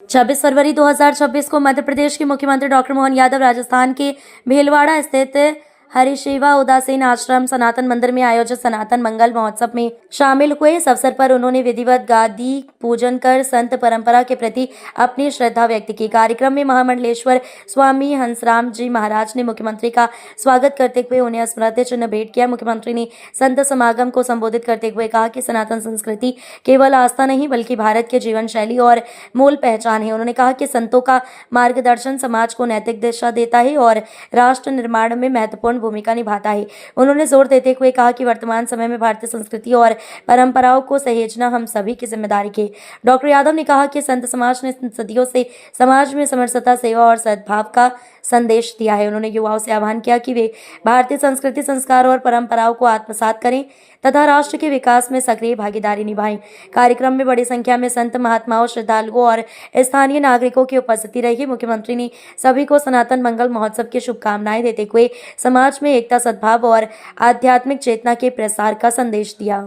26 फरवरी 2026 को मध्य प्रदेश के मुख्यमंत्री डॉक्टर मोहन यादव राजस्थान के भीलवाड़ा स्थित हरिशिवा उदासीन आश्रम सनातन मंदिर में आयोजित सनातन मंगल महोत्सव में शामिल हुए। इस अवसर पर उन्होंने विधिवत गादी पूजन कर संत परंपरा के प्रति अपनी श्रद्धा व्यक्त की। कार्यक्रम में महामंडलेश्वर स्वामी हंसराम जी महाराज ने मुख्यमंत्री का स्वागत करते हुए उन्हें स्मृति चिन्ह भेंट किया। मुख्यमंत्री ने संत समागम को संबोधित करते हुए कहा कि सनातन संस्कृति केवल आस्था नहीं बल्कि भारत के जीवन शैली और मूल पहचान है। उन्होंने कहा कि संतों का मार्गदर्शन समाज को नैतिक दिशा देता है और राष्ट्र निर्माण में महत्वपूर्ण भूमिका निभाता है। उन्होंने जोर देते हुए कहा कि वर्तमान समय में भारतीय संस्कृति और परंपराओं को सहेजना हम सभी की जिम्मेदारी है। डॉक्टर यादव ने कहा कि संत समाज ने सदियों से समाज में समरसता, सेवा और सद्भाव का संदेश दिया है। उन्होंने युवाओं से आह्वान किया कि वे भारतीय संस्कृति, संस्कार और परंपराओं को आत्मसात करें तथा राष्ट्र के विकास में सक्रिय भागीदारी निभाएं। कार्यक्रम में बड़ी संख्या में संत महात्माओं, श्रद्धालुओं और स्थानीय नागरिकों की उपस्थिति रही। मुख्यमंत्री ने सभी को सनातन मंगल महोत्सव की शुभकामनाएं देते हुए समाज में एकता, सद्भाव और आध्यात्मिक चेतना के प्रसार का संदेश दिया।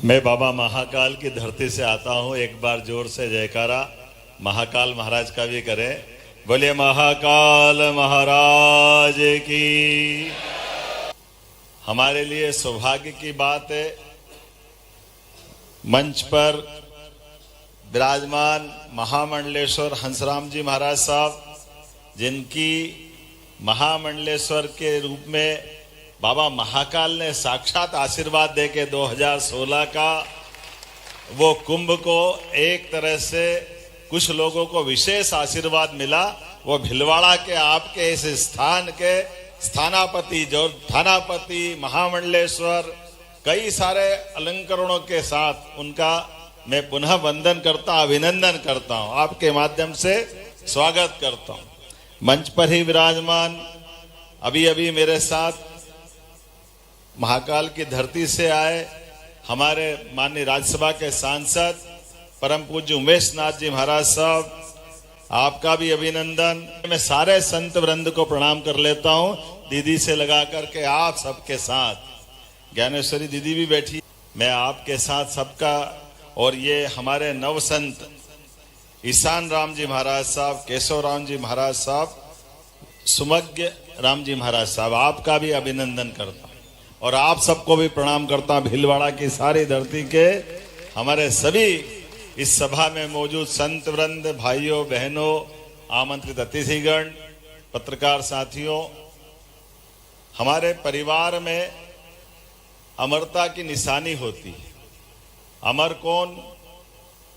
मैं बाबा महाकाल की धरती से आता हूँ। एक बार जोर से जयकारा महाकाल महाराज का भी करें। बोलिए महाकाल महाराज की। हमारे लिए सौभाग्य की बात है, मंच पर विराजमान महामंडलेश्वर हंसराम जी महाराज साहब, जिनकी महामंडलेश्वर के रूप में बाबा महाकाल ने साक्षात आशीर्वाद देके 2016 का वो कुंभ को एक तरह से कुछ लोगों को विशेष आशीर्वाद मिला। वो भीलवाड़ा के आपके इस स्थान के स्थानापति, जो थानापति महामंडलेश्वर, कई सारे अलंकरणों के साथ उनका मैं पुनः वंदन करता, अभिनंदन करता हूं, आपके माध्यम से स्वागत करता हूं। मंच पर ही विराजमान अभी अभी मेरे साथ महाकाल की धरती से आए हमारे माननीय राज्यसभा के सांसद परम पूज्य उमेश नाथ जी महाराज साहब, आपका भी अभिनंदन। मैं सारे संत वृंद को प्रणाम कर लेता हूं, दीदी से लगा करके आप सबके साथ। ज्ञानेश्वरी दीदी भी बैठी, मैं आपके साथ सबका। और ये हमारे नव संत ईशान राम जी महाराज साहब, केशव राम जी महाराज साहब, सुमज्ञ राम जी महाराज साहब, आपका भी अभिनंदन करता हूं और आप सबको भी प्रणाम करता हूं। भीलवाड़ा की सारी धरती के हमारे सभी इस सभा में मौजूद संत वृंद, भाइयों बहनों, आमंत्रित अतिथिगण, पत्रकार साथियों, हमारे परिवार में अमरता की निशानी होती है। अमर कौन?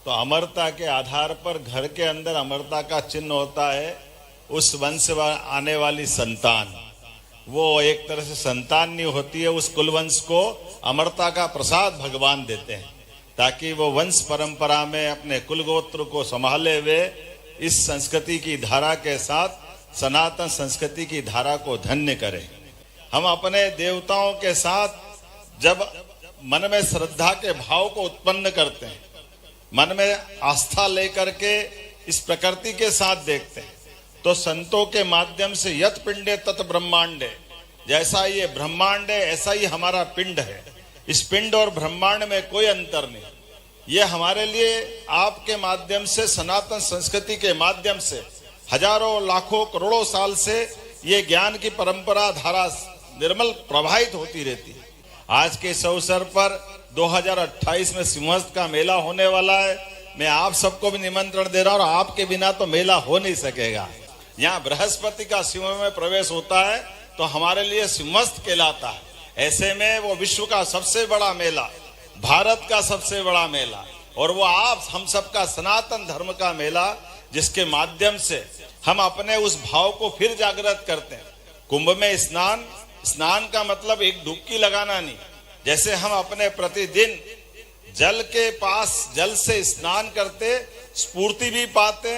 तो अमरता के आधार पर घर के अंदर अमरता का चिन्ह होता है उस वंश आने वाली संतान। वो एक तरह से संतान नहीं होती है, उस कुलवंश को अमरता का प्रसाद भगवान देते हैं ताकि वो वंश परंपरा में अपने कुलगोत्र को संभाले हुए इस संस्कृति की धारा के साथ सनातन संस्कृति की धारा को धन्य करें। हम अपने देवताओं के साथ जब मन में श्रद्धा के भाव को उत्पन्न करते हैं, मन में आस्था लेकर के इस प्रकृति के साथ देखते हैं, तो संतों के माध्यम से यत पिंडे तत् ब्रह्मांडे, जैसा ये ब्रह्मांड है ऐसा ही हमारा पिंड है। इस पिंड और ब्रह्मांड में कोई अंतर नहीं। ये हमारे लिए आपके माध्यम से, सनातन संस्कृति के माध्यम से हजारों लाखों करोड़ों साल से ये ज्ञान की परंपरा धारा निर्मल प्रवाहित होती रहती है। आज के इस अवसर पर 2028 में सिंहस्थ का मेला होने वाला है। मैं आप सबको भी निमंत्रण दे रहा हूं और आपके बिना तो मेला हो नहीं सकेगा। यहाँ बृहस्पति का सिंह में प्रवेश होता है तो हमारे लिए सिंहस्थ कहलाता है। ऐसे में वो विश्व का सबसे बड़ा मेला, भारत का सबसे बड़ा मेला, और वो आप हम सबका सनातन धर्म का मेला, जिसके माध्यम से हम अपने उस भाव को फिर जागृत करते हैं। कुंभ में स्नान, स्नान का मतलब एक डुबकी लगाना नहीं। जैसे हम अपने प्रतिदिन जल के पास जल से स्नान करते, स्फूर्ति भी पाते,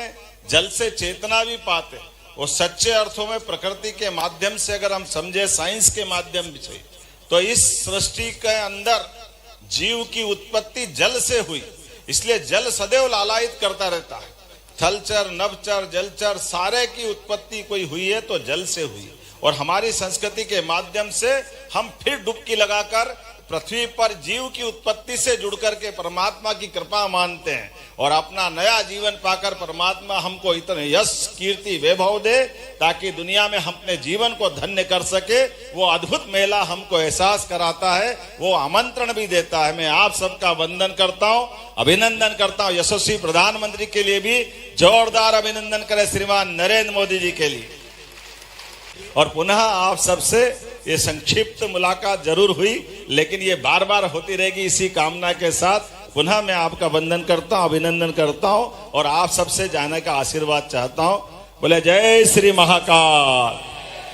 जल से चेतना भी पाते। वो सच्चे अर्थों में प्रकृति के माध्यम से अगर हम समझे, साइंस के माध्यम से, तो इस सृष्टि के अंदर जीव की उत्पत्ति जल से हुई। इसलिए जल सदैव लालायित करता रहता है। थलचर, नभचर, जलचर सारे की उत्पत्ति कोई हुई है तो जल से हुई। और हमारी संस्कृति के माध्यम से हम फिर डुबकी लगाकर पृथ्वी पर जीव की उत्पत्ति से जुड़ करके परमात्मा की कृपा मानते हैं और अपना नया जीवन पाकर परमात्मा हमको इतने यश कीर्ति वैभव दे ताकि दुनिया में हम अपने जीवन को धन्य कर सके, वो अद्भुत मेला हमको एहसास कराता है, वो आमंत्रण भी देता है। मैं आप सबका वंदन करता हूं, अभिनंदन करता हूं। यशस्वी प्रधानमंत्री के लिए भी जोरदार अभिनंदन करें श्रीमान नरेंद्र मोदी जी के लिए। और पुनः आप सबसे ये संक्षिप्त मुलाकात जरूर हुई, लेकिन ये बार बार होती रहेगी इसी कामना के साथ। पुनः मैं आपका वंदन करता हूं, अभिनंदन करता हूं और आप सबसे जाने का आशीर्वाद चाहता हूं। बोले जय श्री महाकाल।